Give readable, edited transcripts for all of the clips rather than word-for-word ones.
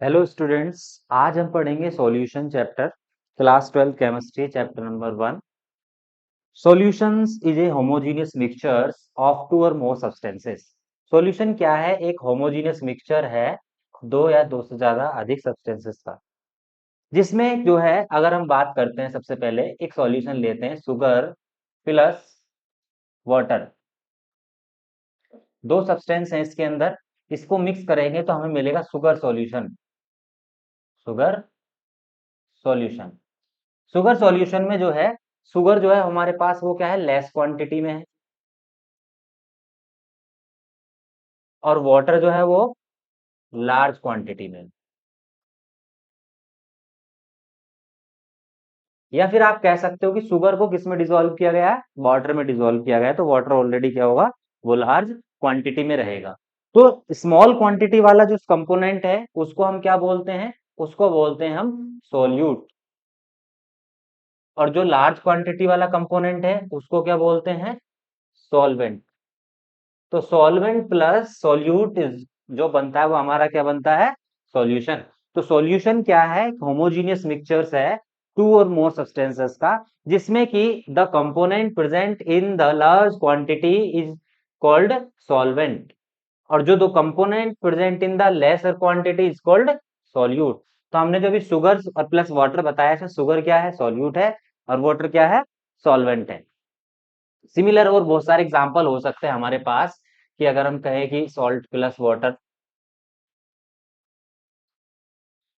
Hello students. आज हम पढ़ेंगे solution chapter class 12 chemistry chapter number 1। Solutions is a homogeneous mixtures of two और more substances. Solution क्या है? एक होमोजेनियस मिक्सचर है दो या दो से ज्यादा अधिक सब्सटेंसेस का, जिसमें जो है अगर हम बात करते हैं सबसे पहले एक सॉल्यूशन लेते हैं शुगर प्लस वाटर। दो सब्सटेंस हैं इसके अंदर, इसको मिक्स करेंगे तो हमें मिलेगा sugar solution. Sugar solution sugar solution में जो है शुगर जो है हमारे पास वो क्या है, लेस क्वांटिटी में है, और वाटर जो है वो लार्ज क्वांटिटी में है। या फिर आप कह सकते हो कि शुगर को किस में डिसॉल्व किया गया है, वाटर में डिसॉल्व किया गया है, तो वाटर ऑलरेडी क्या होगा, वो लार्ज क्वांटिटी में रहेगा। तो स्मॉल क्वांटिटी वाला जो कंपोनेंट है उसको हम क्या बोलते हैं, उसको बोलते हैं हम सोल्यूट। और जो लार्ज क्वांटिटी वाला कंपोनेंट है उसको क्या बोलते हैं, सॉल्वेंट। तो सॉल्वेंट प्लस सॉल्यूट इज जो बनता है वो हमारा क्या बनता है, सॉल्यूशन। तो सॉल्यूशन क्या है, होमोजेनियस मिक्सचर्स है टू और मोर सब्सटेंसेस का, जिसमें कि the component present in the large quantity is called solvent, और जो दो component present in the lesser quantity is called solute. तो हमने जो अभी शुगर और प्लस वाटर बताया है, शुगर क्या है, सॉल्यूट है, और वाटर क्या है, सॉल्वेंट है। सिमिलर और बहुत सारे एग्जांपल हो सकते हैं हमारे पास, कि अगर हम कहें कि salt plus water,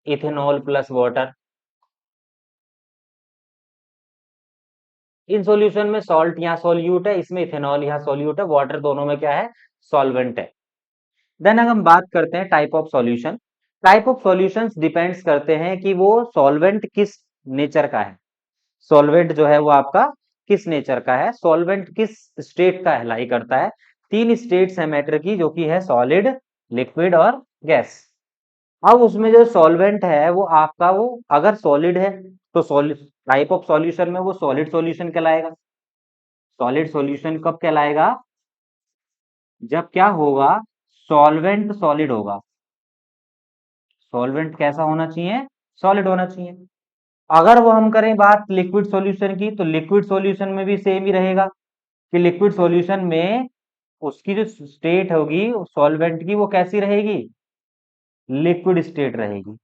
ethanol plus water. In solution में सॉल्ट यहाँ सॉल्यूट है, इसमें इथेनॉल यहाँ सॉल्यूट है, वाटर दोनों में क्या है, सॉल्वेंट है। देन अगर हम बात करते हैं type of solution, type of solutions depends करते हैं कि वो सॉल्वेंट किस नेचर का है। सॉल्वेंट जो है वो आपका किस नेचर का है, सॉल्वेंट किस स्टेट का अलाई करता है। तीन स्टेट्स है मैटर की, जो कि है सॉलिड, लिक्विड और गैस। अब उसमें जो सॉल्वेंट है वो आपका वो अगर सॉलिड है तो सॉलिड टाइप ऑफ सॉल्यूशन में वो सॉलिड सॉल्यूशन कहलाएगा। सॉलिड सॉल्यूशन कब कहलाएगा, जब क्या होगा, सॉल्वेंट सॉलिड होगा। सॉल्वेंट कैसा होना चाहिए, सॉलिड होना चाहिए। अगर वो हम करें बात लिक्विड सॉल्यूशन की, तो लिक्विड सॉल्यूशन में भी सेम ही रहेगा, कि लिक्विड सॉल्यूशन में उसकी जो स्टेट होगी सॉल्वेंट की वो कैसी रहेगी, लिक्विड स्टेट रहेगी।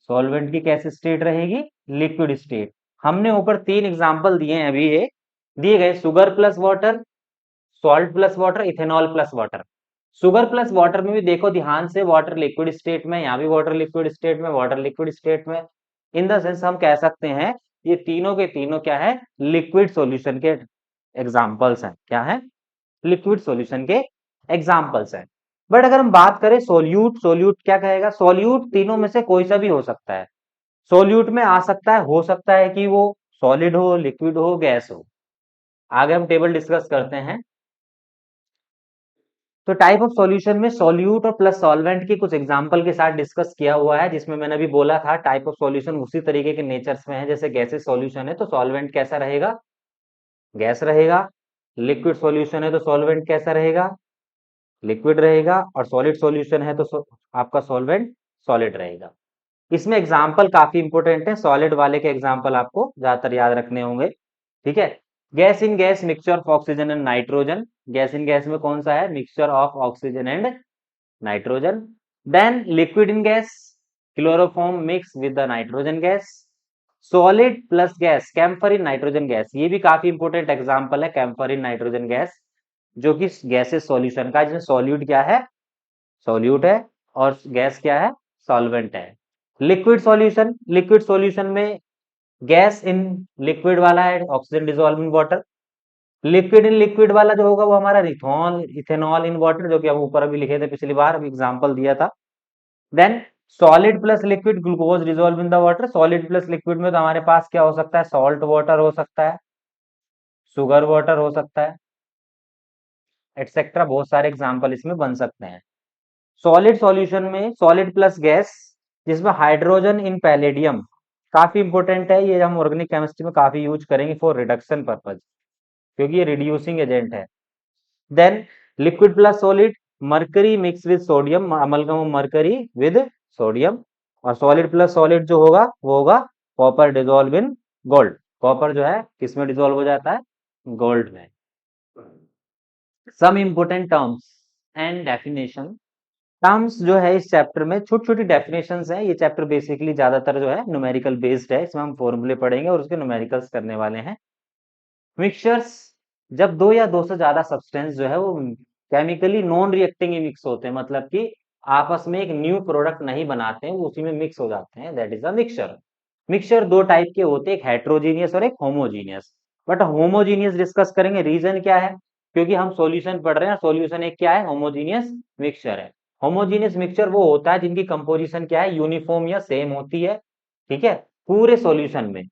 सॉल्वेंट की कैसी स्टेट रहेगी, लिक्विड स्टेट। हमने ऊपर तीन एग्जांपल दिए हैं अभी, ये दिए गए sugar plus water, salt plus water, ethanol plus water. Sugar plus water में भी देखो ध्यान से, वाटर लिक्विड स्टेट में, यहाँ भी वाटर लिक्विड स्टेट में, वाटर लिक्विड स्टेट में। इन द सेंस हम कह सकते हैं ये तीनों के तीनों क्या है, लिक्विड सॉल्यूशन के एग्जांपल्स हैं। क्या है, लिक्विड सॉल्यूशन के एग्जांपल्स हैं। बट अगर हम बात करें सोल्यूट, सोल्यूट क्या कहेगा, सोल्यूट तीनों में से कोई सा भी हो सकता है। सोल्यूट में आ सकता है, हो सकता है कि वो सॉलिड हो, लिक्विड हो, गैस हो। आगे हम टेबल डिस्कस करते हैं। तो टाइप ऑफ सॉल्यूशन में सॉल्यूट और प्लस सॉल्वेंट की कुछ एग्जांपल के साथ डिस्कस किया हुआ है, जिसमें मैंने अभी बोला था टाइप ऑफ सॉल्यूशन उसी तरीके के नेचर्स में है जैसे गैसेस सॉल्यूशन है तो सॉल्वेंट कैसा रहेगा, गैस रहेगा। लिक्विड सॉल्यूशन है तो सॉल्वेंट कैसा रहेगा, लिक्विड रहेगा। और सॉलिड सॉल्यूशन है तो आपका सॉल्वेंट सॉलिड रहेगा। इसमें एग्जाम्पल काफी इंपोर्टेंट है, सॉलिड वाले के एग्जाम्पल आपको ज्यादातर याद रखने होंगे। ठीक है, gas in gas mixture of oxygen and nitrogen. Gas in gas में कौन सा है, mixture of oxygen and nitrogen. Then liquid in gas, chloroform mix with the nitrogen gas. Solid plus gas, camphor in nitrogen gas. ये भी काफी important example है, camphor in nitrogen gas, जो कि गैसेस सॉल्यूशन का, जिसमें सॉल्यूट क्या है, सॉल्यूट है, और गैस क्या है, सॉल्वेंट है। लिक्विड सॉल्यूशन, लिक्विड सॉल्यूशन में गैस इन लिक्विड वाला है, oxygen dissolve in water. Liquid in liquid वाला जो होगा वो हमारा इथेनॉल, इथेनॉल इन वाटर, जो कि हम ऊपर अभी लिखे थे पिछली बार, अभी एग्जांपल दिया था। Then solid plus liquid, glucose dissolve in the water. Solid plus liquid में तो हमारे पास क्या हो सकता है, सॉल्ट वाटर हो सकता है, शुगर वाटर हो सकता है, एटसेट्रा। बहुत सारे एग्जांपल इसमें बन सकते हैं। सॉलिड सॉल्यूशन में सॉलिड प्लस गैस, जिसमें हाइड्रोजन इन पैलेडियम काफी इंपॉर्टेंट है, ये हम ऑर्गेनिक केमिस्ट्री में काफी यूज करेंगे फॉर रिडक्शन पर्पज, क्योंकि ये रिड्यूसिंग एजेंट है। Then liquid plus solid, mercury mix with sodium, amalgam of mercury with sodium, और सॉलिड प्लस सॉलिड जो होगा वो होगा copper dissolve in gold. Copper जो है किसमें डिजोल्व हो जाता है? गोल्ड में। Some important terms and definition. Terms जो है इस चैप्टर में छोटी छोटी डेफिनेशंस हैं। ये चैप्टर बेसिकली ज्यादातर जो है न्यूमेरिकल बेस्ड है, इसमें हम फॉर्मूले पढ़ेंगे और उसके न्यूमेरिकल्स करने वाले हैं। मिक्सचर्स, जब दो या दो से ज्यादा सब्सटेंस जो है वो केमिकली नॉन रिएक्टिंग मिक्स होते हैं, मतलब कि आपस में एक न्यू प्रोडक्ट नहीं बनाते हैं, वो उसी में मिक्स हो जाते हैं, that is a mixture. Mixture दो टाइप के होते हैं, एक हेट्रोजीनियस और एक होमोजीनियस। बट होमोजीनियस डिस्कस करेंगे, रीजन क्या है? क्योंकि हम सॉल्यूशन पढ़ रहे हैं, सॉल्यूशन एक क्या है? होमोजीनियस मिक्सचर है। होमोजीनियस मिक्सचर वो होता है जिनकी कंपोजिशन क्या है? यूनिफॉर्म या सेम होती है, ठीक है, पूरे सॉल्यूशन में।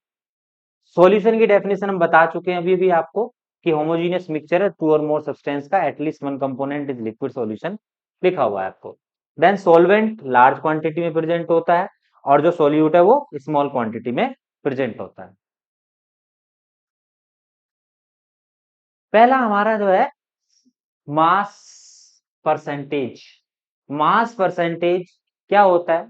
सॉल्यूशन की डेफिनेशन हम बता चुके हैं अभी भी आपको कि होमोजीनियस मिक्सचर है टू और मोर सब्सटेंस का at least one component is liquid solution, लिखा हुआ है आपको। देन सॉल्वेंट लार्ज क्वांटिटी में प्रेजेंट होता है और जो सॉल्यूट है वो स्मॉल क्वांटिटी में प्रेजेंट होता है। पहला हमारा जो है मास परसेंटेज। मास परसेंटेज क्या होता है?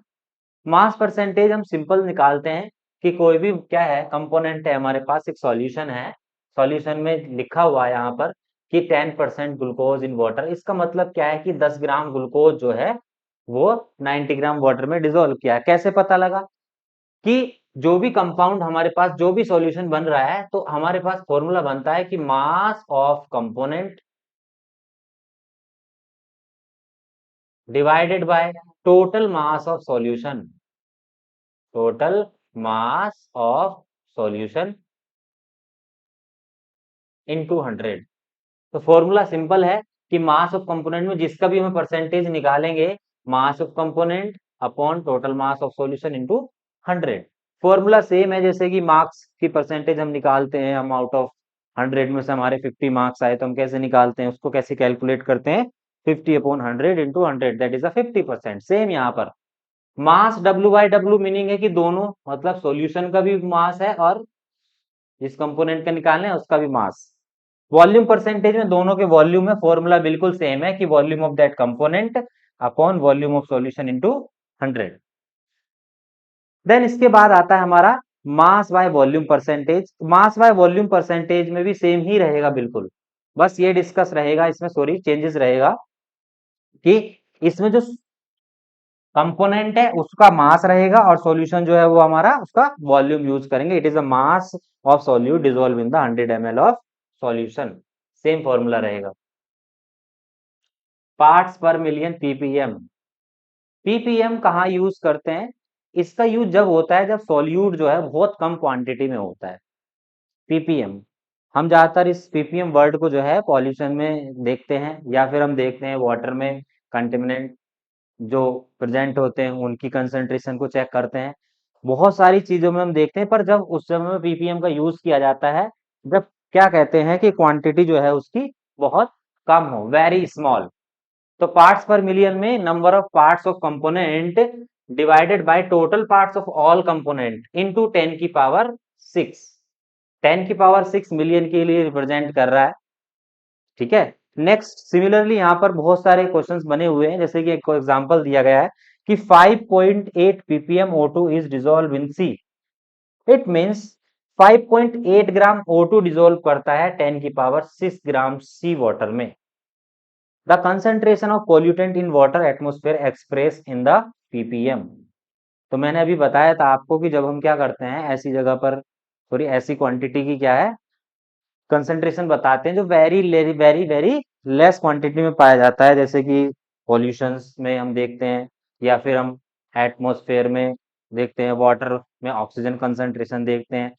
मास परसेंटेज हम सिंपल निकालते हैं कि कोई भी क्या है, कंपोनेंट है हमारे पास, एक सॉल्यूशन है, सॉल्यूशन में लिखा हुआ है यहाँ पर कि 10% ग्लूकोज इन वाटर। इसका मतलब क्या है कि 10 ग्राम ग्लूकोज जो है वो 90 ग्राम वाटर में डिजोल्व किया है। कैसे पता लगा? कि जो भी कंपाउंड हमारे पास, जो भी सॉल्यूशन बन रहा है, तो हमारे पास फॉर्मूला बनता है कि mass of component divided by total mass of solution, total mass of solution into 100। तो फॉर्मूला सिंपल है कि मास ऑफ कंपोनेंट में जिसका भी हम परसेंटेज निकालेंगे, mass of component upon total mass of solution into 100। Formula same है जैसे कि मार्क्स की परसेंटेज हम निकालते हैं, हम आउट ऑफ 100 में से हमारे 50 मार्क्स आए तो हम कैसे निकालते हैं, उसको कैसे कैलकुलेट करते हैं? 50 upon 100 into 100, that is a 50%। Same यहाँ पर मास डब्ल्यू बाई डब्ल्यू, मीनिंग है कि दोनों, मतलब सॉल्यूशन का भी मास है और जिस कंपोनेंट का निकालना है उसका भी मास। वॉल्यूम परसेंटेज में दोनों के वॉल्यूम में फॉर्मूला बिल्कुल सेम है कि volume of that component upon volume of solution into 100। Then इसके बाद आता है हमारा mass by volume percentage. Mass by volume percentage में भी सेम ही रहेगा बिल्कुल, बस ये डिस्कस रहेगा इसमें, सॉरी चेंजेस रहेगा कि इसमें जो कंपोनेंट है उसका मास रहेगा और सॉल्यूशन जो है वो हमारा उसका वॉल्यूम यूज करेंगे। It is a mass of solute dissolve in the 100 ml of solution. Same formula रहेगा। पार्ट्स पर मिलियन पीपीएम। पीपीएम कहाँ यूज करते हैं? इसका यूज जब होता है जब सॉल्यूट जो है बहुत कम क्वांटिटी में होता है। पीपीएम, हम ज्यादातर इस पीपीएम वर्ड को जो है पॉल्यूशन में देखते हैं, या फिर हम देखते हैं वाटर में कंटेमिनेंट जो प्रेजेंट होते हैं उनकी कंसंट्रेशन को चेक करते हैं। बहुत सारी चीजों में हम देखते हैं, पर जब उस समय में पीपीएम का यूज किया जाता है जब क्या कहते हैं कि क्वांटिटी जो है उसकी बहुत कम हो, वेरी स्मॉल। तो पार्ट्स पर मिलियन में number of parts of component divided by total parts of all component into 10 की पावर 6। 10 की पावर 6 मिलियन के लिए रिप्रेजेंट कर रहा है, ठीक है। नेक्स्ट सिमिलरली यहाँ पर बहुत सारे क्वेश्चंस बने हुए हैं, जैसे कि एक एग्जांपल दिया गया है कि 5.8 ppm O2 is dissolve in sea. It means 5.8 gram O2 dissolve करता है 10 की पावर 6 ग्राम सी वाटर में। The concentration of pollutant in water atmosphere express in the ppm। तो मैंने अभी बताया था आपको कि जब हम क्या करते हैं ऐसी जगह पर, सॉरी ऐसी क्वांटिटी की क्या है कंसंट्रेशन बताते हैं जो very very very very less quantity में पाया जाता है, जैसे कि पॉल्यूशंस में हम देखते हैं, या फिर हम एटमॉस्फेयर में देखते हैं, वाटर में ऑक्सीजन कंसंट्रेशन देखते हैं,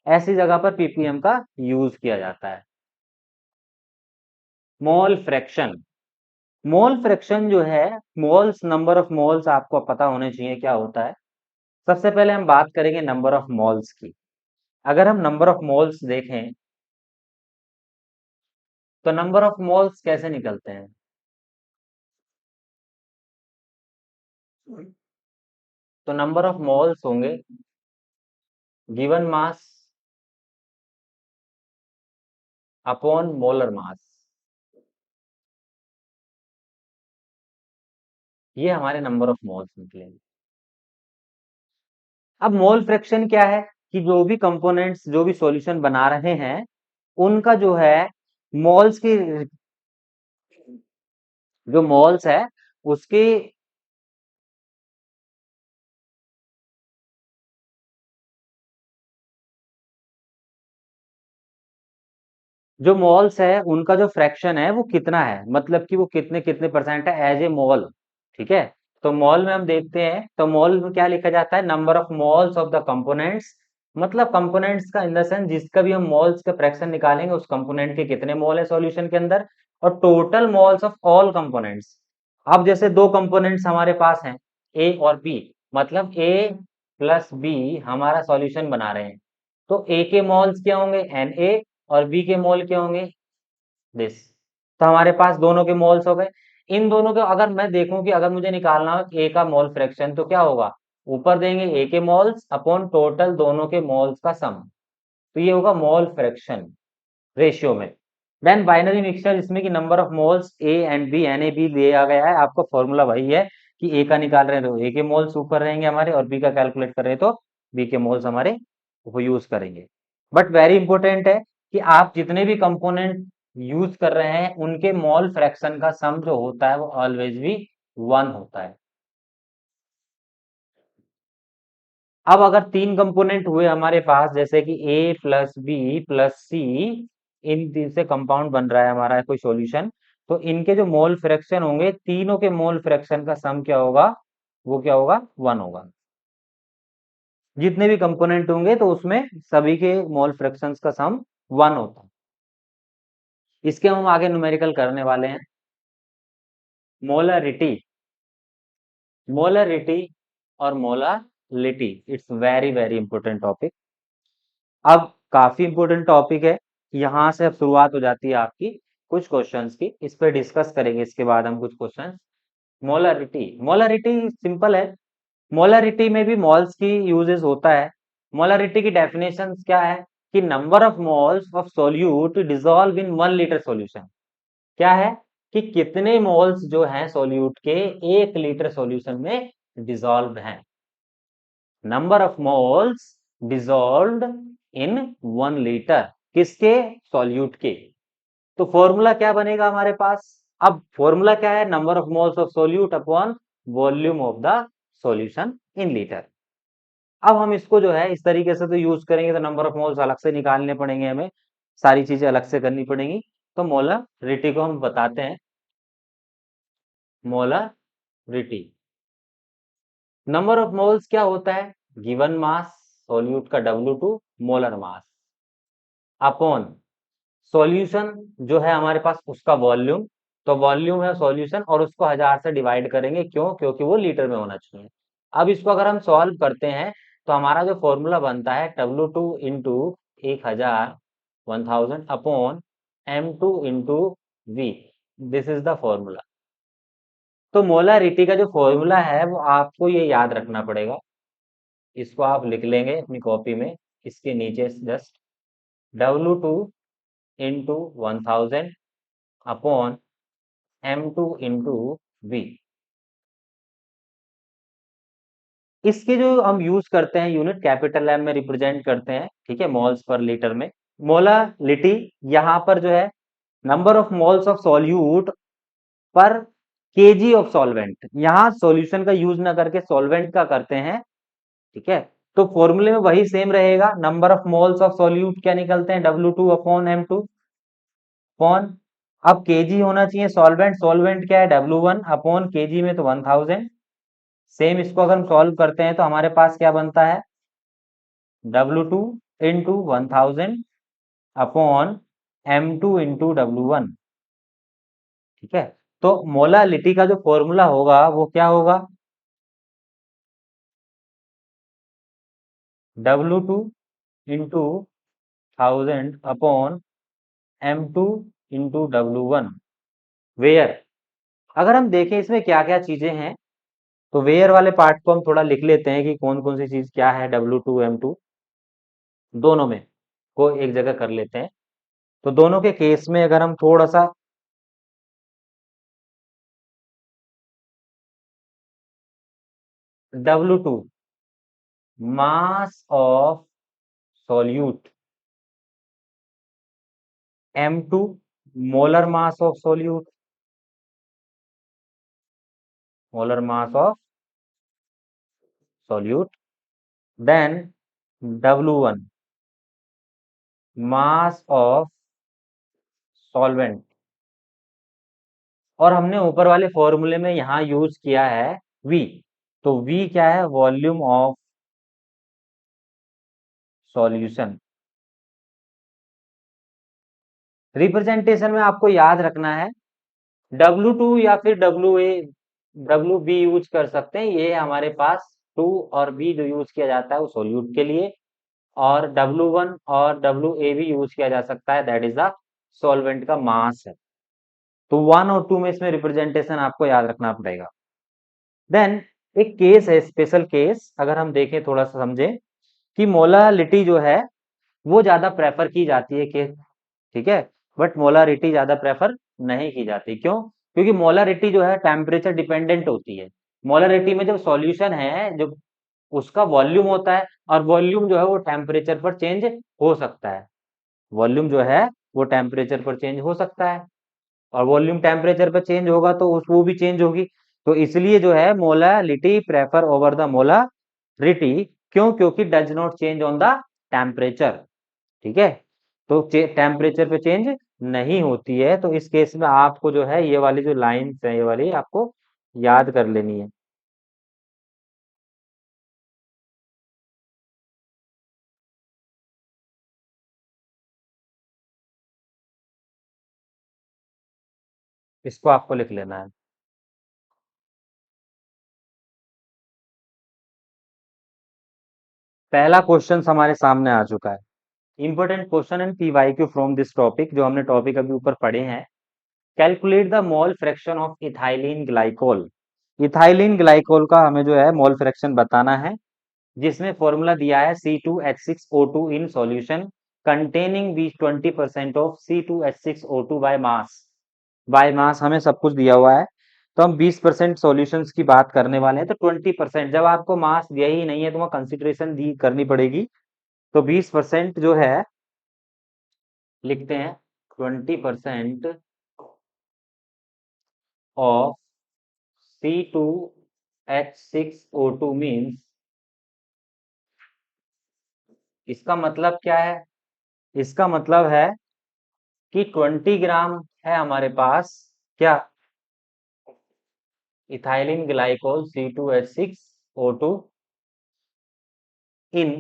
ऐसी जगह पर पीपीएम का यूज किया जाता है। Mole fraction. मोल फ्रैक्शन जो है, मोल्स, नंबर ऑफ मोल्स आपको पता होने चाहिए क्या होता है। सबसे पहले हम बात करेंगे नंबर ऑफ मोल्स की। अगर हम नंबर ऑफ मोल्स देखें तो नंबर ऑफ मोल्स कैसे निकलते हैं? तो नंबर ऑफ मोल्स होंगे given mass upon molar mass. ये हमारे नंबर ऑफ मोल्स निकलेंगे। अब मोल फ्रैक्शन क्या है कि जो भी कंपोनेंट्स जो भी सॉल्यूशन बना रहे हैं उनका जो है मोल्स की जो मोल्स है उसकी जो मोल्स है उनका जो फ्रैक्शन है वो कितना है, मतलब कि वो कितने कितने परसेंट है एज ए मोल। ठीक है, तो मोल में हम देखते हैं तो मोल में क्या लिखा जाता है, number of moles of the components, मतलब कंपोनेंट्स का इन द सेंस जिसका भी हम मोल्स का फ्रैक्शन निकालेंगे उस कंपोनेंट के कितने मोल है सॉल्यूशन के अंदर, और total moles of all components. अब जैसे दो कंपोनेंट्स हमारे पास हैं ए और बी, मतलब ए प्लस बी हमारा सॉल्यूशन बना रहे हैं, तो ए के मोल्स क्या होंगे एन ए, और बी के मोल क्या होंगे दिस। तो हमारे पास दोनों के मोल्स हो गए। इन दोनों के अगर मैं देखूं कि अगर मुझे निकालना हो ए का मोल फ्रैक्शन तो क्या होगा, ऊपर देंगे ए के मोल्स अपॉन टोटल दोनों के मोल्स का सम, तो ये होगा मोल फ्रैक्शन रेशियो में। देन बाइनरी मिक्सचर जिसमें कि number of moles A and B N A B दिया गया है, आपका फॉर्मूला वही है कि ए का निकाल रहे हैं तो ए के मोल्स ऊपर रहेंगे हमारे, और बी का कैलकुलेट कर रहे हैं तो बी के मोल्स हमारे वो यूज करेंगे। बट वेरी इंपॉर्टेंट है कि आप जितने भी कंपोनेंट यूज कर रहे हैं उनके मोल फ्रैक्शन का सम जो होता है वो ऑलवेज भी 1 होता है। अब अगर तीन कंपोनेंट हुए हमारे पास जैसे कि ए प्लस बी प्लस सी, इन तीन से कंपाउंड बन रहा है हमारा कोई सॉल्यूशन, तो इनके जो मोल फ्रैक्शन होंगे तीनों के मोल फ्रैक्शन का सम क्या होगा, वो क्या होगा 1 होगा। जितने भी कंपोनेंट होंगे तो उसमें सभी के मोल फ्रैक्शंस का सम 1 होता है। इसके हम आगे न्यूमेरिकल करने वाले हैं। मोलरिटी, मोलरिटी और molality, it's very very important topic. अब काफी इंपॉर्टेंट टॉपिक है, यहाँ से अब शुरुआत हो जाती है आपकी कुछ क्वेश्चंस की, इस पे डिस्कस करेंगे इसके बाद हम कुछ क्वेश्चंस। मोलरिटी, मोलरिटी सिंपल है, मोलरिटी में भी मोल्स की यूजेस होता है। मोलरिटी की डेफिनेशन क्या है कि number of moles of solute dissolve in 1 litre solution. क्या है कि कितने मोल्स जो हैं सोल्यूट के 1 लीटर सॉल्यूशन में डिसॉल्व हैं, number of moles dissolved in 1 litre, किसके, सॉल्यूट के। तो फॉर्मूला क्या बनेगा हमारे पास, अब फॉर्मूला क्या है, number of moles of solute upon volume of the solution in litre. अब हम इसको जो है इस तरीके से तो यूज करेंगे तो नंबर ऑफ मोल्स अलग से निकालने पड़ेंगे हमें, सारी चीजें अलग से करनी पड़ेंगी। तो मोलरिटी को हम बताते हैं, मोलरिटी नंबर ऑफ मोल्स क्या होता है, गिवन मास सॉल्यूट का W2 molar mass upon solution जो है हमारे पास उसका वॉल्यूम, तो वॉल्यूम है सॉल्यूशन और उसको 1000 से डिवाइड करेंगे, क्यों, क्योंकि वो लीटर में होना चाहिए। अब इसको अगर हम सॉल्व करते हैं तो हमारा जो फॉर्मूला बनता है W2 into 1000 1000 upon M2 into V, this is the formula. तो मोलारिटी का जो फॉर्मूला है वो आपको ये याद रखना पड़ेगा, इसको आप लिख लेंगे अपनी कॉपी में, इसके नीचे just W2 into 1000 upon M2 into V। इसके जो हम यूज करते हैं यूनिट कैपिटल एम में रिप्रेजेंट करते हैं, ठीक है, मोल्स पर लीटर में। मोलालिटी यहाँ पर जो है number of moles of solute पर केजी ऑफ सॉल्वेंट, यहाँ सॉल्यूशन का यूज ना करके सॉल्वेंट का करते हैं, ठीक है। तो फॉर्मूले में वही सेम रहेगा, number of moles of solute क्या निकलते हैं W2 अपॉन M2 अपॉन, अब केजी होना चाहिए सॉल्वेंट, सॉल्वेंट क्या है W1 अपॉन केजी में तो 1000। सेम इसको अगर हम सॉल्व करते हैं तो हमारे पास क्या बनता है W2 into 1000 upon M2 into W1, ठीक है। तो मोलालिटी का जो फॉर्मूला होगा वो क्या होगा, W2 into 1000 upon M2 into W1, where. अगर हम देखें इसमें क्या क्या चीजें हैं तो वेयर वाले पार्ट को हम थोड़ा लिख लेते हैं कि कौन कौन सी चीज क्या है, W2 M2 दोनों में को एक जगह कर लेते हैं। तो दोनों के केस में अगर हम थोड़ा सा W2 mass of solute, M2 molar mass of solute, molar mass of solute, then W1 mass of solvent, और हमने ऊपर वाले फॉर्मूले में यहां यूज किया है V, तो V क्या है, वॉल्यूम ऑफ सॉल्यूशन। रिप्रेजेंटेशन में आपको याद रखना है W2 या फिर WB यूज कर सकते हैं, ये हमारे पास 2 और B जो यूज किया जाता है वो सोल्यूट के लिए, और W1 और WA भी यूज किया जा सकता है, दैट इज द सॉल्वेंट का मास है। तो 1 और 2 में इसमें रिप्रेजेंटेशन आपको याद रखना पड़ेगा। देन एक केस है, स्पेशल केस, अगर हम देखें थोड़ा सा समझें कि मोलालिटी जो है वो ज्यादा प्रेफर की जाती है केस, ठीक है, बट मोलारिटी ज्यादा प्रेफर नहीं की जाती। क्यों? क्योंकि मोलारिटी जो है टेम्परेचर डिपेंडेंट होती है। मोलारिटी में जब सॉल्यूशन है, जो उसका वॉल्यूम होता है, और वॉल्यूम जो है वो टेम्परेचर पर चेंज हो सकता है, वॉल्यूम जो है वो टेम्परेचर पर चेंज हो सकता है, और वॉल्यूम टेम्परेचर पर चेंज होगा तो उस वो भी चेंज होगी। तो इसलिए जो है molality prefer over the molarity. क्यों? क्योंकि does not change on the temperature, ठीक है, तो टेम्परेचर पे चेंज नहीं होती है। तो इस केस में आपको जो है ये वाली जो लाइंस है, ये वाली आपको याद कर लेनी है। इसको आपको लिख लेना है। पहला क्वेश्चन हमारे सामने आ चुका है, important question and PYQ from this topic, जो हमने टॉपिक अभी ऊपर पढ़े हैं। Calculate the mole fraction of ethylene glycol. Ethylene glycol का हमें जो है मोल फ्रैक्शन बताना है, जिसमें फॉर्मूला दिया है C2H6O2 in solution containing be 20% of C2H6O2 by mass हमें सब कुछ दिया हुआ है। तो हम 20% सॉल्यूशंस की बात करने वाले हैं। तो 20%, जब आपको मास दिया ही नहीं है तो वहां कंसिडरेशन दी करनी पड़ेगी। तो 20% जो है लिखते हैं 20% ऑफ C2H6O2 मीन्स, इसका मतलब क्या है? इसका मतलब है कि 20 ग्राम है हमारे पास क्या, इथाइलिन ग्लाइकोल C2H6O2 इन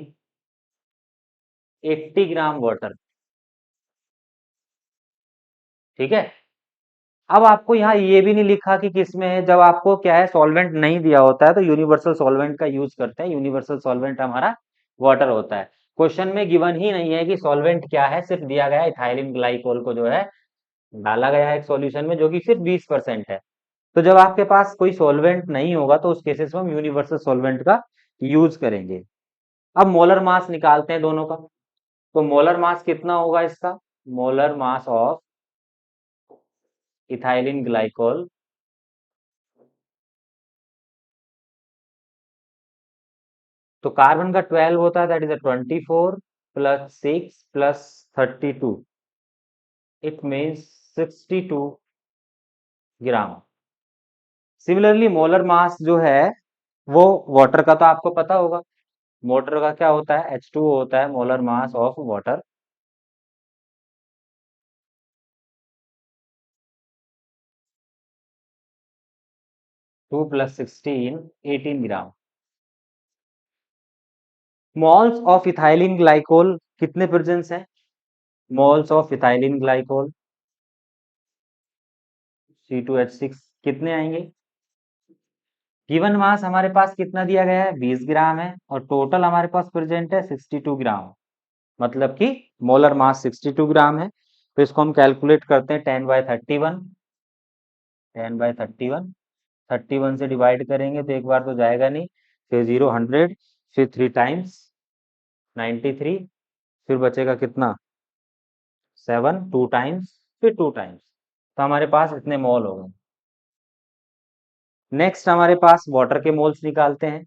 80 ग्राम वाटर, ठीक है। अब आपको यहाँ ये भी नहीं लिखा कि किसमें है, जब आपको क्या है सॉल्वेंट नहीं दिया होता है तो यूनिवर्सल सॉल्वेंट का यूज करते हैं। यूनिवर्सल सॉल्वेंट हमारा वाटर होता है। क्वेश्चन में गिवन ही नहीं है कि सॉल्वेंट क्या है, सिर्फ दिया गया है इथाइलिन ग्लाइकोल को जो है डाला गया है एक सॉल्यूशन में, जो कि सिर्फ 20% है। तो जब आपके पास कोई सॉल्वेंट नहीं होगा तो उस केसेस में हम यूनिवर्सल सॉल्वेंट का यूज करेंगे। अब मोलर मास निकालते हैं दोनों का। तो मोलर मास कितना होगा इसका, molar mass of ethylene glycol, तो कार्बन का 12 होता है, that is 24 plus 6 plus 32, it means 62 gram. Similarly molar mass जो है वो वाटर का तो आपको पता होगा, वाटर का क्या होता है, H2O होता है, molar mass of water 2 plus 16 18 gram. Moles of ethylene glycol कितने प्रेजेंस हैं, moles of ethylene glycol C2H6 कितने आएंगे? गिवन मास हमारे पास कितना दिया गया है, 20 ग्राम है, और टोटल हमारे पास प्रेजेंट है 62 ग्राम, मतलब कि मोलर मास 62 ग्राम है। तो इसको हम कैलकुलेट करते हैं 10/31, 10/31, 31 से डिवाइड करेंगे तो एक बार तो जाएगा नहीं, फिर 0 100, फिर 3 टाइम्स 93, फिर बचेगा कितना 7, 2 टाइम्स, फिर 2 टाइम्स, तो हमारे पास इतने मोल हो गए। नेक्स्ट हमारे पास वाटर के मोल्स निकालते हैं।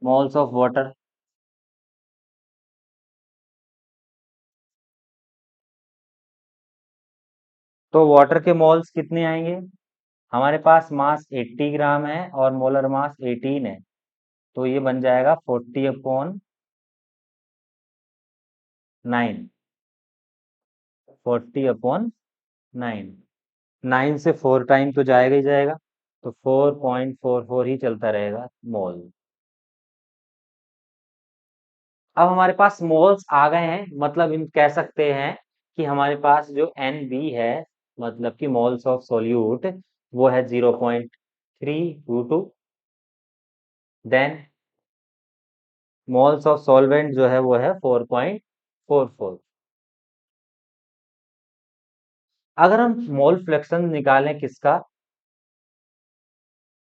Moles of water. तो वाटर के मोल्स कितने आएंगे? हमारे पास मास 80 ग्राम है और मोलर मास 18 है, तो ये बन जाएगा 40/9। 40/9। 9 से 4 टाइम तो जाएगा ही जाएगा, तो 4.44 ही चलता रहेगा मोल। अब हमारे पास मोल्स आ गए हैं, मतलब हम कह सकते हैं कि हमारे पास जो NB है, मतलब कि मोल्स ऑफ सोल्यूट, वो है 0.322। देन मोल्स ऑफ सॉल्वेंट जो है वो है 4.44। अगर हम मोल फ्रैक्शन निकालें किसका,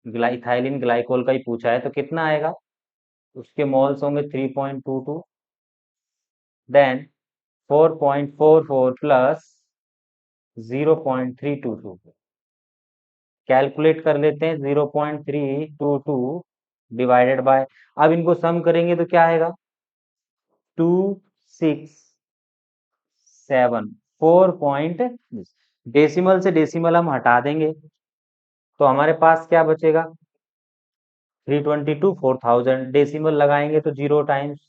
इथाइलिन ग्लाइकोल का ही पूछा है, तो कितना आएगा? उसके मोल्स होंगे 3.22। देन 4.44 प्लस 0.322, कैलकुलेट कर लेते हैं। 0.322 डिवाइडेड बाय, अब इनको सम करेंगे तो क्या आएगा? 267, 4 डेसिमल से डेसिमल हम हटा देंगे, तो हमारे पास क्या बचेगा? 322, 4000 डेसिमल लगाएंगे तो 0 टाइम्स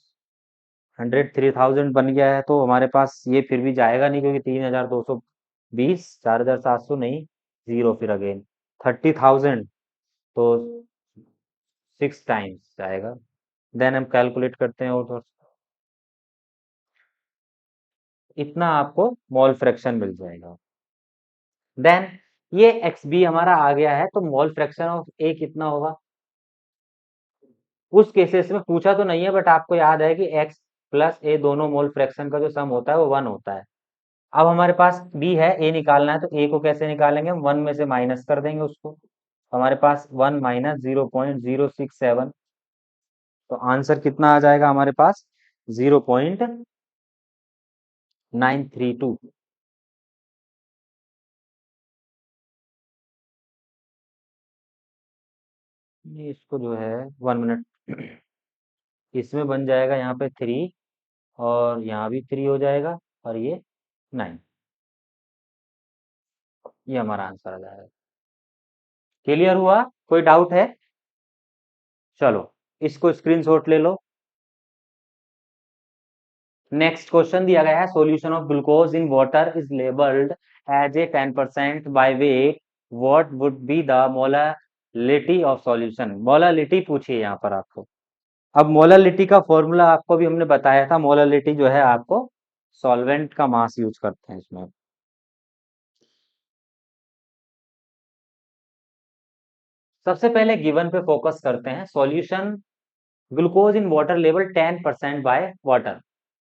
100 3000 बन गया है। तो हमारे पास ये फिर भी जाएगा नहीं, क्योंकि 3220, 4700 नहीं, जीरो फिर अगेन 30,000, तो 6 टाइम्स जाएगा। देन हम कैलकुलेट करते हैं, और तो इतना आपको मोल फ्रैक्शन मिल जाएगा। देन ये XB हमारा आ गया है, तो मोल फ्रैक्शन ऑफ A कितना होगा? उस केसेस में पूछा तो नहीं है, बट आपको याद है कि X प्लस A दोनों मोल फ्रैक्शन का जो सम होता है वो 1 होता है। अब हमारे पास B है, A निकालना है, तो A को कैसे निकालेंगे? हम 1 में से माइनस कर देंगे उसको, तो हमारे पास 1 माइनस 0.067, तो आंसर कितना आ जाएगा हमारे पास? 0.932। ये इसको जो है 1 मिनट, इसमें बन जाएगा यहाँ पे 3, और यहाँ भी 3 हो जाएगा, और ये 9। ये हमारा आंसर आ जाएगा। क्लियर हुआ? कोई डाउट है? चलो, इसको स्क्रीनशॉट ले लो। नेक्स्ट क्वेश्चन दिया गया है, solution of glucose in water is labelled as a 10% by weight, what would be the molality of solution? Molality पूछिए यहाँ पर आपको। अब मोलालिटी का फॉर्मूला आपको भी हमने बताया था। मोलालिटी जो है आपको सॉल्वेंट का मास यूज करते हैं इसमें। सबसे पहले गिवन पे फोकस करते हैं। Solution glucose in water level 10% by water.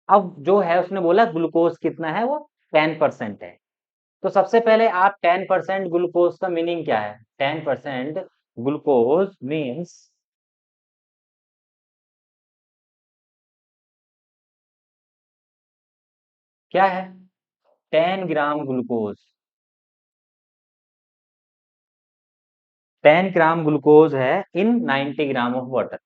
अब जो है उसने बोला ग्लूकोज कितना है, वो 10% है। तो सबसे पहले आप 10% ग्लूकोज का मीनिंग क्या है? 10% ग्लूकोज मीन्स क्या है? 10 ग्राम ग्लूकोज। 10 ग्राम ग्लूकोज है इन 90 ग्राम ऑफ वाटर।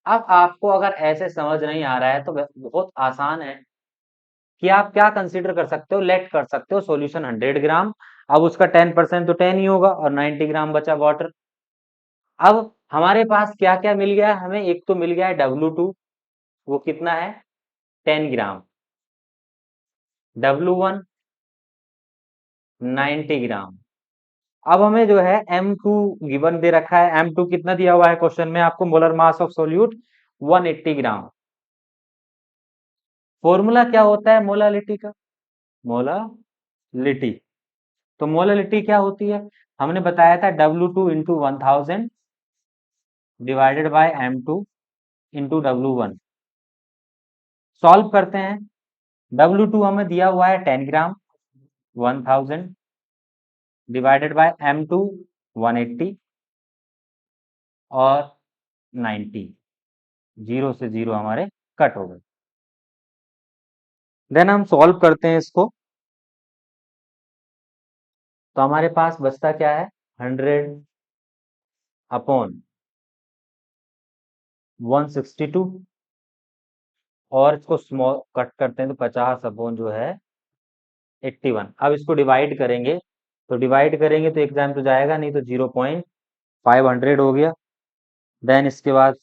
अब आपको अगर ऐसे समझ नहीं आ रहा है तो बहुत आसान है कि आप क्या कंसीडर कर सकते हो, लेट कर सकते हो सॉल्यूशन 100 ग्राम। अब उसका 10% तो 10 ही होगा, और 90 ग्राम बचा वाटर। अब हमारे पास क्या क्या मिल गया हमें? एक तो मिल गया है W2, वो कितना है? 10 ग्राम। W1 90 ग्राम। अब हमें जो है M2 गिवन दे रखा है। M2 कितना दिया हुआ है क्वेश्चन में आपको? Molar mass of solute 180 gram. Formula क्या होता है मोलालिटी का? मोलालिटी, तो मोलालिटी क्या होती है? हमने बताया था W2 into 1000 divided by M2 into W1। Solve करते हैं। W2 हमें दिया हुआ है 10 ग्राम, 1000 डिवाइडेड बाय M2 180 और 90, जीरो से जीरो हमारे कट हो गए। देन हम सॉल्व करते हैं इसको, तो हमारे पास बचता क्या है? 100 अपॉन 162 और इसको स्मॉल कट करते हैं तो 50 अपॉन जो है 81। अब इसको डिवाइड करेंगे तो एग्जाम तो जाएगा नहीं, तो 0.500 हो गया। देन इसके बाद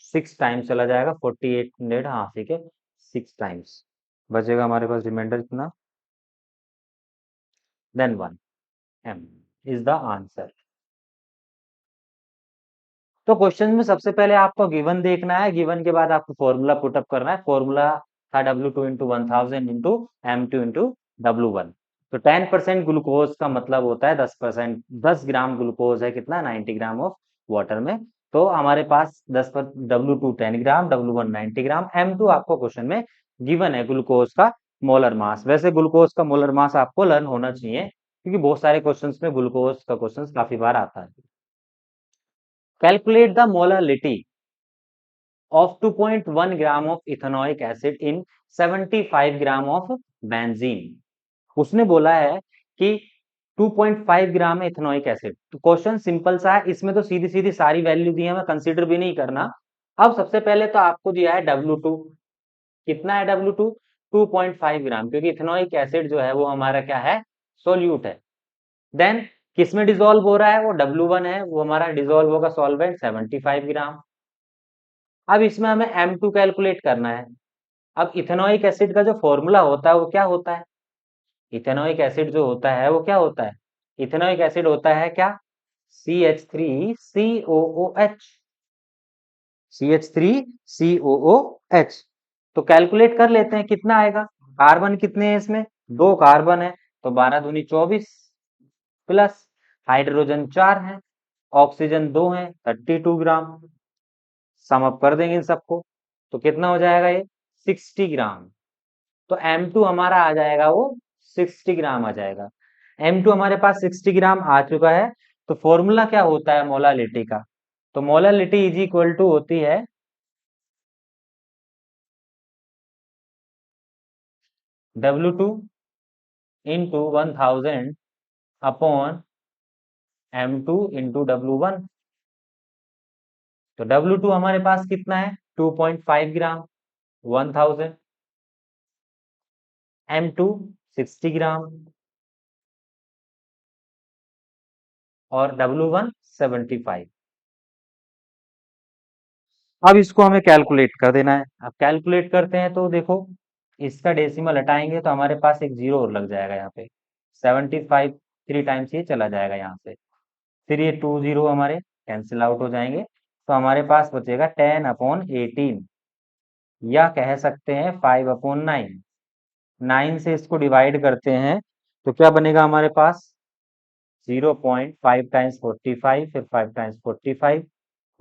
6 टाइम्स चला जाएगा 4800, हाँ ठीक है, 6 टाइम्स बचेगा हमारे पास रिमाइंडर कितना, then 1 m is the answer. तो क्वेश्चन में सबसे पहले आपको गिवन देखना है, गिवन के बाद आपको फॉर्मूला पुटअप करना है। फॉर्मूला था W2 into 1000 into M2 into W1। तो 10% ग्लूकोज का मतलब होता है 10%, 10 ग्राम ग्लूकोज है कितना, 90 ग्राम ऑफ वाटर में। तो हमारे पास 10 पर W2 10 ग्राम, W1 90 ग्राम, M2 आपको क्वेश्चन में गिवन है ग्लूकोज का मोलर मास। वैसे ग्लूकोज का मोलर मास आपको लर्न होना चाहिए, क्योंकि बहुत सारे क्वेश्चन में ग्लूकोज का क्वेश्चन काफी बार आता है। Calculate the molality of 2.1 gram of ethanoic acid in 75 gram of benzene. उसने बोला है कि 2.5 ग्राम है इथेनॉइक एसिड। तो क्वेश्चन सिंपल सा है, इसमें तो सीधी सीधी सारी वैल्यू दी है, हमें कंसीडर भी नहीं करना। अब सबसे पहले तो आपको दिया है W2, कितना है W2, 2.5 ग्राम, क्योंकि इथेनॉइक एसिड जो है वो हमारा क्या है, सोल्यूट है। देन किसमें डिसॉल्व हो रहा है, वो W1 है, वो हमारा डिसॉल्व होगा सॉल्वेंट 75 ग्राम। अब इसमें हमें M2 कैलकुलेट करना है। अब इथेनॉइक एसिड का जो फॉर्मूला होता है वो क्या होता है, इथेनॉइक एसिड जो होता है वो क्या होता है, इथेनॉइक एसिड होता है क्या, CH3COOH, CH3COOH। तो कैलकुलेट कर लेते हैं कितना आएगा। कार्बन कितने हैं इसमें, 2 कार्बन है, तो 12 दूनी 24, प्लस हाइड्रोजन 4 है, ऑक्सीजन 2 है, 32 ग्राम। सम अप कर देंगे इन सबको तो कितना हो जाएगा ये, 60 ग्राम। तो M2 हमारा आ जाएगा वो 60 ग्राम आ जाएगा। M2 हमारे पास 60 ग्राम आ चुका है। तो फॉर्मूला क्या होता है मोलालिटी का, तो मोलालिटी इज इक्वल टू होती है W2 into 1000 upon M2 into W1। तो W2 हमारे पास कितना है 2.5 ग्राम 1000, M2 60 ग्राम और W1 75। अब इसको हमें कैलकुलेट कर देना है। अब कैलकुलेट करते हैं तो देखो, इसका डेसिमल हटाएंगे तो हमारे पास एक जीरो और लग जाएगा यहाँ पे, 75 3 टाइम्स ये चला जाएगा यहाँ से, फिर ये 2 जीरो हमारे कैंसिल आउट हो जाएंगे। तो हमारे पास बचेगा 10/18, या कह सकते हैं 5/9। 9 से इसको डिवाइड करते हैं तो क्या बनेगा हमारे पास, 0.5 टाइम्स 45, फिर 5 टाइम्स 45,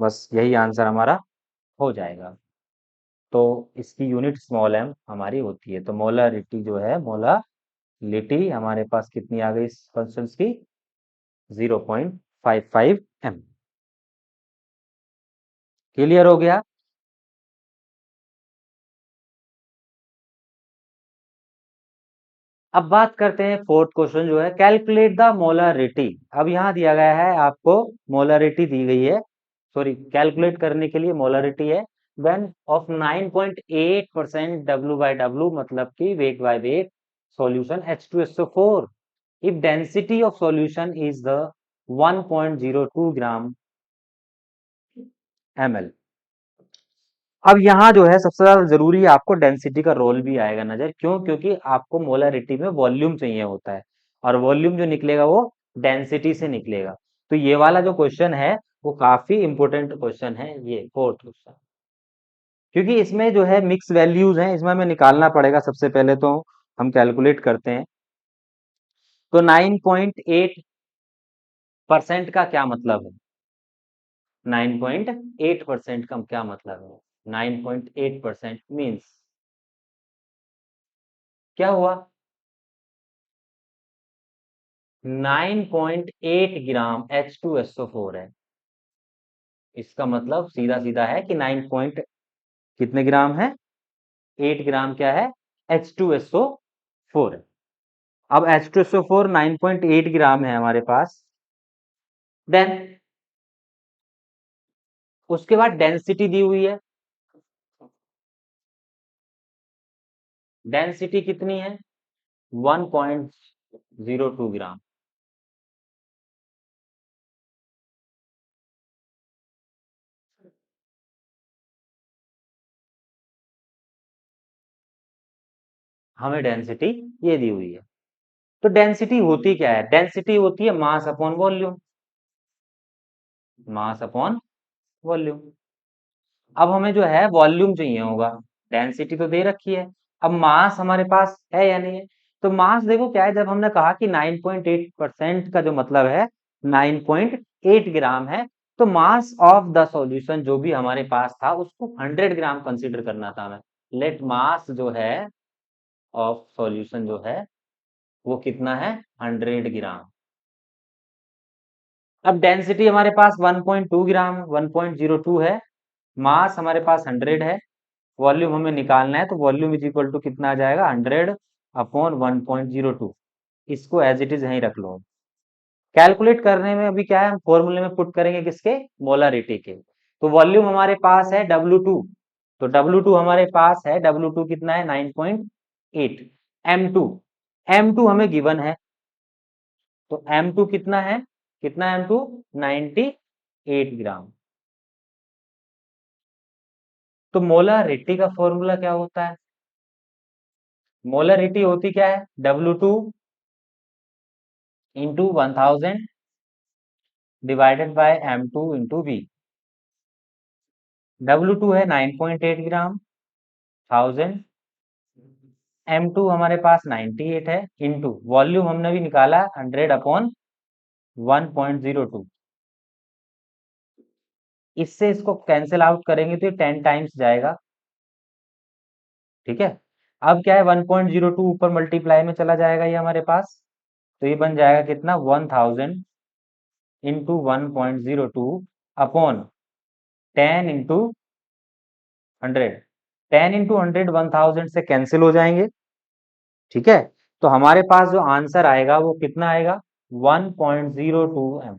बस यही आंसर हमारा हो जाएगा। तो इसकी यूनिट स्मॉल m हमारी होती है। तो मोलारिटी जो है, मोलालिटी हमारे पास कितनी आ गई इस कॉन्स्टेंट की, 0.55 m। क्लियर हो गया। अब बात करते हैं फोर्थ क्वेश्चन जो है, कैलकुलेट द मोलारिटी। अब यहाँ दिया गया है आपको, मोलारिटी दी गई है, सॉरी कैलकुलेट करने के लिए मोलारिटी है, व्हेन ऑफ 9.8% W/W, मतलब कि weight by weight solution H2SO4, if density of solution is the 1.02 gram ml। अब यहाँ जो है सबसे ज्यादा जरूरी है, आपको डेंसिटी का रोल भी आएगा नजर, क्यों, क्योंकि आपको मोलारिटी में वॉल्यूम चाहिए होता है, और वॉल्यूम जो निकलेगा वो डेंसिटी से निकलेगा। तो ये वाला जो क्वेश्चन है वो काफी इंपॉर्टेंट क्वेश्चन है, ये फोर्थ क्वेश्चन, क्योंकि इसमें जो है मिक्स वैल्यूज हैं, इसमें हमें निकालना पड़ेगा। सबसे पहले तो हम कैलकुलेट करते हैं। तो 9.8% का क्या मतलब है, 9.8% का क्या मतलब है, 9.8% मीन्स क्या हुआ, 9.8 ग्राम H2SO4 है। इसका मतलब सीधा सीधा है कि 9 पॉइंट कितने ग्राम है, 8 ग्राम क्या है, H2SO4 है। अब H2SO4 9.8 ग्राम है हमारे पास। देन उसके बाद डेंसिटी दी हुई है, डेंसिटी कितनी है 1.02 ग्राम। हमें डेंसिटी ये दी हुई है। तो डेंसिटी होती क्या है, डेंसिटी होती है mass upon volume, mass upon volume. अब हमें जो है वॉल्यूम चाहिए होगा, डेंसिटी तो दे रखी है, अब मास हमारे पास है या नहीं है। तो मास देखो क्या है, जब हमने कहा कि 9.8% का जो मतलब है 9.8 ग्राम है, तो मास ऑफ द सॉल्यूशन जो भी हमारे पास था उसको 100 ग्राम कंसीडर करना था हमें। लेट मास जो है ऑफ सॉल्यूशन जो है वो कितना है 100 ग्राम। अब डेंसिटी हमारे पास 1.2 ग्राम 1.02 है, मास हमारे पास 100 है, वॉल्यूम हमें निकालना है, तो वॉल्यूम इज इक्वल टू कितना आ जाएगा 100 अपॉन 1.02। इसको एज इट इज यहीं रख लो। कैलकुलेट करने में अभी क्या है, हम फॉर्मूले में पुट करेंगे किसके, मोलारिटी के। तो वॉल्यूम हमारे पास है W2, तो W2 हमारे पास है, W2 कितना है 9.8। M2, M2 हमें गिवन है, तो M2 कितना है, कितना M2 98 ग्राम। तो मोलारिटी का फॉर्मूला क्या होता है, मोलारिटी होती क्या है W2 into 1000 divided by M2 into V। W2 है 9.8 ग्राम, 1000, M2 हमारे पास 98 है, इंटू वॉल्यूम हमने भी निकाला 100 अपॉन 1.02। इससे इसको कैंसिल आउट करेंगे तो ये 10 टाइम्स जाएगा, ठीक है। अब क्या है 1.02 ऊपर मल्टीप्लाई में चला जाएगा ये हमारे पास, तो ये बन जाएगा कितना 1000 इंटू 1.02 अपॉन 10 इंटू 100। 10 इंटू 100 1000 से कैंसिल हो जाएंगे, ठीक है। तो हमारे पास जो आंसर आएगा वो कितना आएगा 1.02 एम।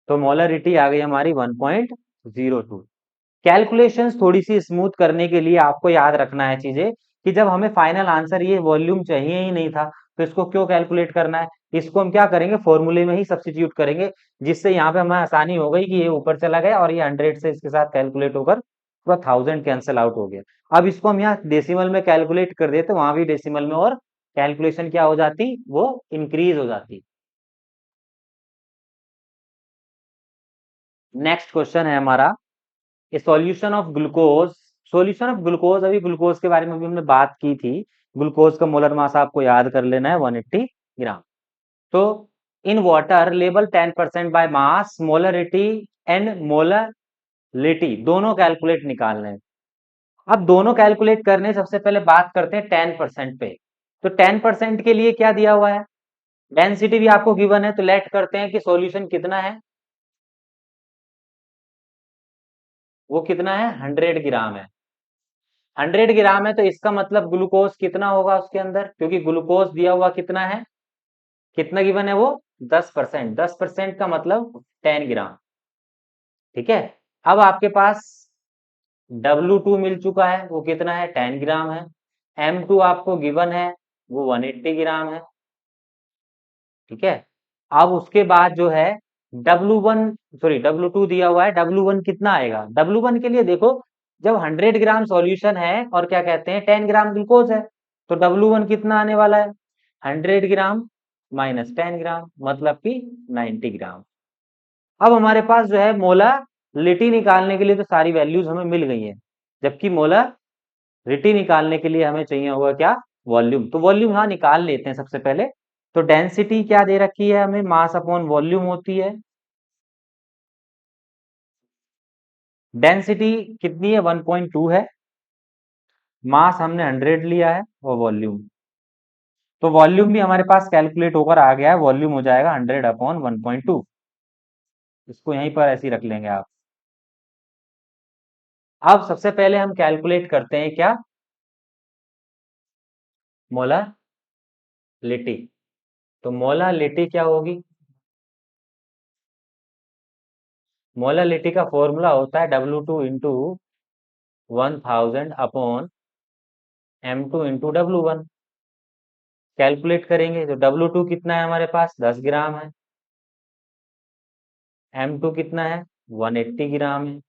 तो मोलरिटी आ गई हमारी 1.02। कैलकुलेशंस थोड़ी सी स्मूथ करने के लिए आपको याद रखना है चीजें, कि जब हमें फाइनल आंसर ये वॉल्यूम चाहिए ही नहीं था तो इसको क्यों कैलकुलेट करना है, इसको हम क्या करेंगे फॉर्मूले में ही सब्स्टिट्यूट करेंगे, जिससे यहाँ पे हमें आसानी हो गई कि ये ऊपर चला गया और ये 100 से इसके साथ कैलकुलेट होकर पूरा 1000 कैंसिल आउट हो गया। अब इसको हम यहाँ डेसिमल में कैलकुलेट कर देते, वहां भी डेसिमल में, और कैलकुलेशन क्या हो जाती, वो इंक्रीज हो जाती। नेक्स्ट क्वेश्चन है हमारा, ए solution of glucose. Solution of glucose, अभी ग्लूकोज के बारे में भी हमने बात की थी। ग्लूकोज का मोलर मास आपको याद कर लेना है 180 ग्राम। तो in water level 10% by mass, molarity and molarity दोनों कैलकुलेट निकालने हैं। अब दोनों कैलकुलेट करने सबसे पहले बात करते हैं 10% पे। तो 10% के लिए क्या दिया हुआ है, डेंसिटी भी आपको गिवन है, तो लेट करते हैं कि सॉल्यूशन कितना है, वो कितना है 100 ग्राम है। 100 ग्राम है तो इसका मतलब ग्लूकोज कितना होगा उसके अंदर, क्योंकि ग्लूकोज दिया हुआ कितना है, कितना गिवन है वो 10%, 10% का मतलब 10 ग्राम, ठीक है। अब आपके पास W2 मिल चुका है, वो कितना है 10 ग्राम है। M2 आपको गिवन है, वो 180 ग्राम है, ठीक है। अब उसके बाद जो है W1, सॉरी W2 दिया हुआ है, W1 कितना आएगा, W1 के लिए देखो, जब 100 ग्राम सॉल्यूशन है और क्या कहते हैं 10 ग्राम ग्लूकोज है, तो W1 कितना आने वाला है 100 ग्राम माइनस 10 ग्राम, मतलब कि 90 ग्राम। अब हमारे पास जो है मोलारिटी निकालने के लिए तो सारी वैल्यूज हमें मिल गई हैं, जबकि मोलारिटी निकालने के लिए हमें चाहिए होगा क्या, वॉल्यूम। तो वॉल्यूम यहाँ निकाल लेते हैं सबसे पहले। तो डेंसिटी क्या दे रखी है हमें, मास अपॉन वॉल्यूम होती है। डेंसिटी कितनी है 1.2 है, मास हमने 100 लिया है, और वॉल्यूम, तो वॉल्यूम भी हमारे पास कैलकुलेट होकर आ गया है, वॉल्यूम हो जाएगा 100 अपॉन 1.2। इसको यहीं पर ऐसे ही रख लेंगे आप। अब सबसे पहले हम कैलकुलेट करते हैं क्या, मोलालिटी। तो मोलालिटी क्या होगी, मोलालिटी का फॉर्मूला होता है W2 × 1000 upon M2 × W1। Calculate करेंगे तो W2 कितना है हमारे पास 10 ग्राम है, M2 कितना है 180 ग्राम है,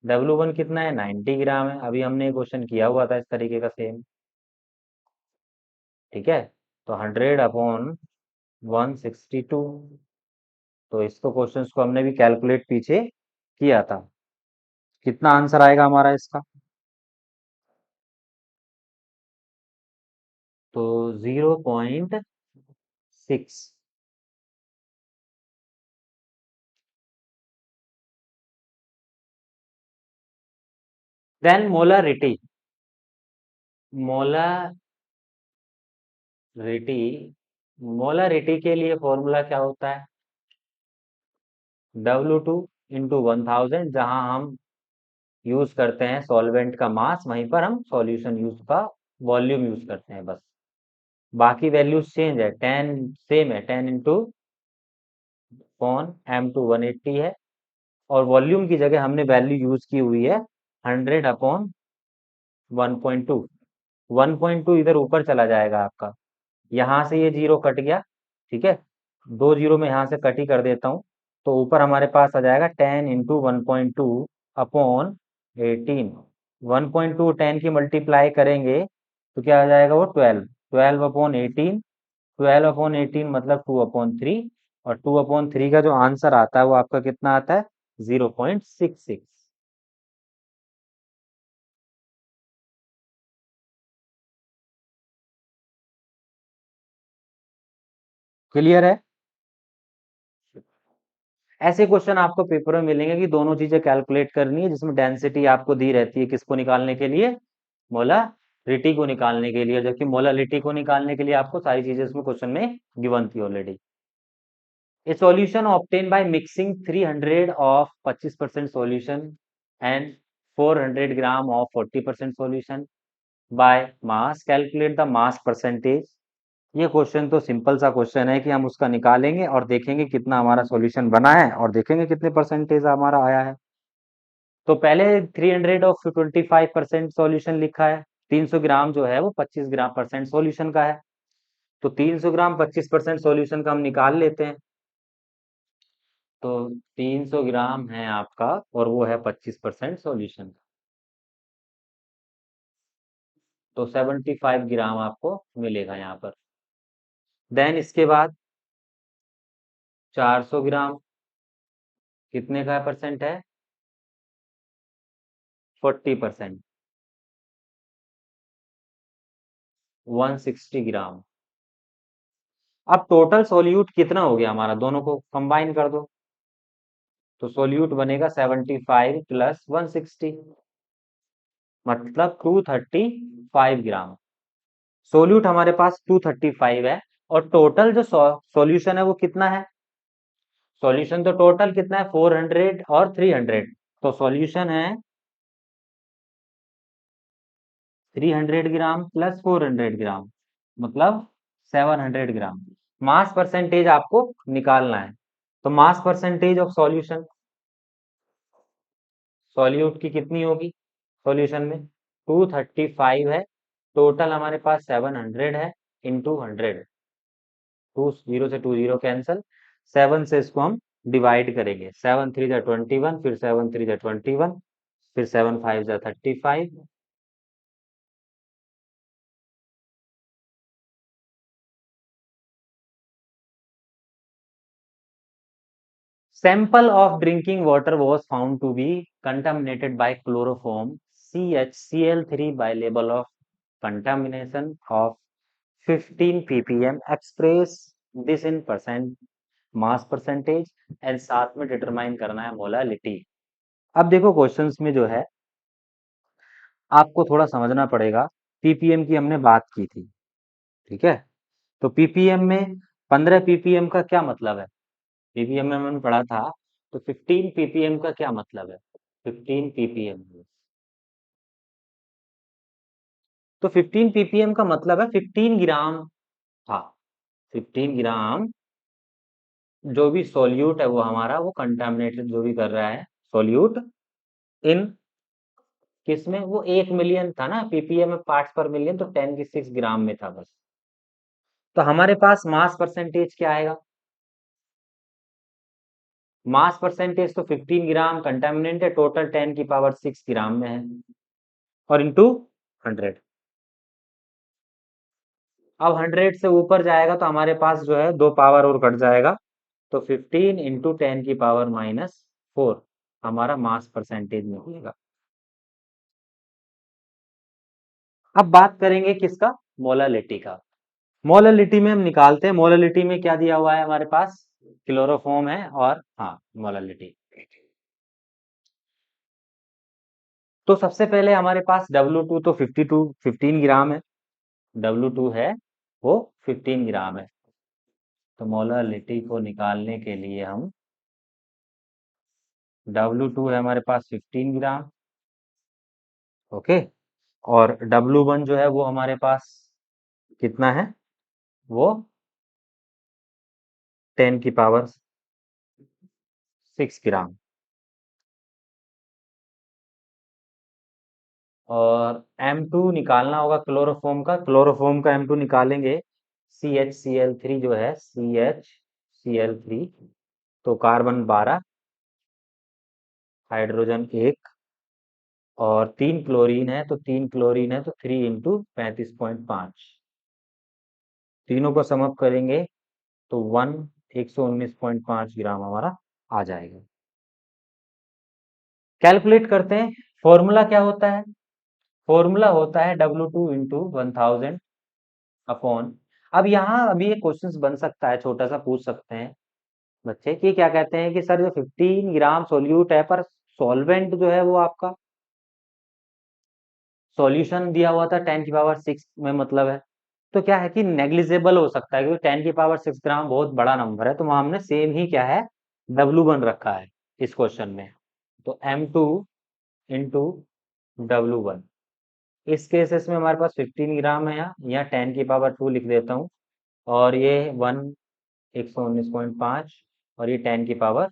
W1 कितना है 90 ग्राम है। अभी हमने क्वेश्चन किया हुआ था इस तरीके का सेम। ठीक है, तो 100/162। तो इसको क्वेश्चंस को हमने भी कैलकुलेट पीछे किया था। कितना आंसर आएगा हमारा इसका? तो 0.6। Then molarity. मोलारिटी मोलारिटी के लिए फॉर्मूला क्या होता है? W2 × 1000। जहां हम यूज करते हैं सॉल्वेंट का मास, वहीं पर हम सॉल्यूशन यूज का वॉल्यूम यूज करते हैं बस। बाकी वैल्यूज चेंज है, 10 सेम है, 10 × M2 180 है। और वॉल्यूम की जगह हमने वैल्यू यूज की हुई है 100/1.2। 1.2 इधर ऊपर चला जाएगा आपका, यहाँ से ये जीरो कट गया। ठीक है, दो जीरो में यहाँ से कट ही कर देता हूँ। तो ऊपर हमारे पास आ जाएगा 10 × 1.2 अपॉन 18। 1.2 10 की मल्टीप्लाई करेंगे तो क्या आ जाएगा वो 12। 12/18, 12/18 मतलब 2/3। और 2/3 का जो आंसर आता है वो आपका कितना आता है 0.66। क्लियर है? ऐसे क्वेश्चन आपको पेपर में मिलेंगे कि दोनों चीजें कैलकुलेट करनी है, जिसमें डेंसिटी आपको दी रहती है किसको निकालने के लिए, मोलारिटी को निकालने के लिए, जबकि मोलालिटी को निकालने के लिए आपको सारी चीजें इसमें क्वेश्चन में गिवन थी already. A solution obtained by mixing 300 of 25% solution and 400 gram of 40% solution by mass, calculate the mass percentage। ये क्वेश्चन तो सिंपल सा क्वेश्चन है कि हम उसका निकालेंगे और देखेंगे कितना हमारा सॉल्यूशन बना है और देखेंगे कितने परसेंटेज हमारा आया है। तो पहले 300 ऑफ 25% सॉल्यूशन लिखा है। 300 ग्राम जो है वो 25 ग्राम परसेंट सॉल्यूशन का है। तो 300 ग्राम 25% सॉल्यूशन का हम निकाल लेते हैं। तो 300 ग्राम है आपका और वो है 25% सॉल्यूशन। तो 75 ग्राम आपको मिलेगा यहाँ पर। देन इसके बाद 400 ग्राम कितने का परसेंट है 40%। 160 ग्राम। अब टोटल सोल्यूट कितना हो गया हमारा, दोनों को कंबाइन कर दो तो सोल्यूट बनेगा 75 + 160 मतलब 235 ग्राम। सोल्यूट हमारे पास 235 है और टोटल जो सॉल्यूशन है वो कितना है? सॉल्यूशन तो टोटल कितना है 400 और 300। तो सॉल्यूशन है 300 ग्राम प्लस 400 ग्राम मतलब 700 ग्राम। मास परसेंटेज आपको निकालना है। तो mass percentage of solution, solute की कितनी होगी सॉल्यूशन में 235 है, टोटल हमारे पास 700 है, इंटू 100। टू जीरो से टू जीरो कैंसिल, 7 से इसको हम डिवाइड करेंगे। 7 3 = 21, फिर 7 3 = 21, फिर 7 5 = 35। Sample of drinking water was found to be contaminated by chloroform CHCl3 by label of contamination of 15 ppm. Express this in percent mass percentage and साथ में determine करना है मोलालिटी। अब देखो क्वेश्चंस में जो है आपको थोड़ा समझना पड़ेगा। पीपीएम की हमने बात की थी, ठीक है? तो पीपीएम में 15 पीपीएम का क्या मतलब है? पीपीएम में हमने पढ़ा था। तो 15 पीपीएम का क्या मतलब है? 15 पीपीएम, तो 15 पीपीएम का मतलब है 15 ग्राम था। 15 ग्राम जो भी सोल्यूट है वो हमारा वो कंटामिनेटेड जो भी कर रहा है सोल्यूट इन किसमें, वो 1 मिलियन था ना, पीपीएम में पार्ट्स पर मिलियन, तो 10⁶ ग्राम में था बस। तो हमारे पास मास परसेंटेज क्या आएगा, मास परसेंटेज तो 15 ग्राम कंटामिनेंट है, टोटल 10⁶ ग्राम में है, और इंटू 100। अब 100 से ऊपर जाएगा तो हमारे पास जो है 2 पावर और कट जाएगा, तो 15 इंटू 10⁻⁴ हमारा मास परसेंटेज निकलेगा। अब बात करेंगे किसका, मोलालिटी का। मोलालिटी में हम निकालते हैं, मोलालिटी में क्या दिया हुआ है हमारे पास, क्लोरोफॉर्म है और हाँ मोलालिटी। तो सबसे पहले हमारे पास W2 तो 15 ग्राम है, W2 है वो 15 ग्राम है। तो मोलालिटी को निकालने के लिए हम, W2 है हमारे पास 15 ग्राम, ओके, और W1 जो है वो हमारे पास कितना है, वो 10⁶ ग्राम। और M2 निकालना होगा क्लोरोफॉर्म का, क्लोरोफॉर्म का M2 निकालेंगे, CHCl3 जो है, CHCl3, तो कार्बन 12, हाइड्रोजन 1, और 3 क्लोरीन है, तो 3 क्लोरीन है तो 3 इंटू 35.5, तीनों को समअप करेंगे तो 119.5 ग्राम हमारा आ जाएगा। कैलकुलेट करते हैं, फॉर्मूला क्या होता है, फॉर्मूला होता है W2 इंटू 1000 अपॉन, अब यहाँ अभी ये क्वेश्चंस बन सकता है, छोटा सा पूछ सकते हैं बच्चे कि क्या कहते हैं कि सर जो 15 ग्राम सोल्यूट है पर सॉल्वेंट जो है वो आपका सॉल्यूशन दिया हुआ था 10⁶ में, मतलब है तो क्या है कि नेग्लिजिबल हो सकता है, क्योंकि 10⁶ ग्राम बहुत बड़ा नंबर है, तो वहां हमने सेम ही क्या है W1 रखा है इस क्वेश्चन में, तो M2 इंटू W1। इस केसेस में हमारे पास 15 ग्राम है, यहाँ 10⁻2 लिख देता हूँ, और ये 119.5, और ये 10⁶।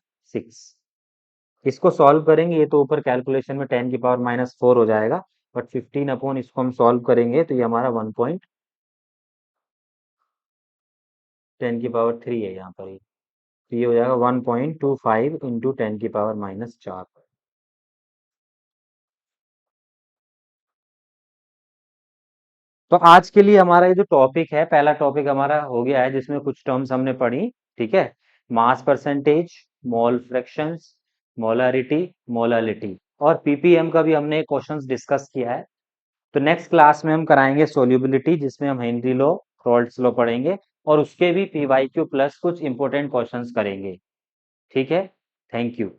इसको सॉल्व करेंगे, ये तो ऊपर कैलकुलेशन में 10⁻⁻4 हो जाएगा, बट 15 अपॉन इसको हम सॉल्व करेंगे तो ये हमारा 1.10⁻3 है यहाँ पर, तो ये हो जाएगा 1.25 इंटू 10⁻⁴। तो आज के लिए हमारा ये जो टॉपिक है, पहला टॉपिक हमारा हो गया है, जिसमें कुछ टर्म्स हमने पढ़ी, ठीक है, मास परसेंटेज, मोल फ्रैक्शंस, मोलारिटी, मोलालिटी, और पीपीएम का भी हमने क्वेश्चंस डिस्कस किया है। तो नेक्स्ट क्लास में हम कराएंगे सोल्यूबिलिटी, जिसमें हम हेनरी लॉ, रॉल्ड्स लॉ पढ़ेंगे, और उसके भी पीवाईक्यू प्लस कुछ इंपॉर्टेंट क्वेश्चंस करेंगे, ठीक है, थैंक यू।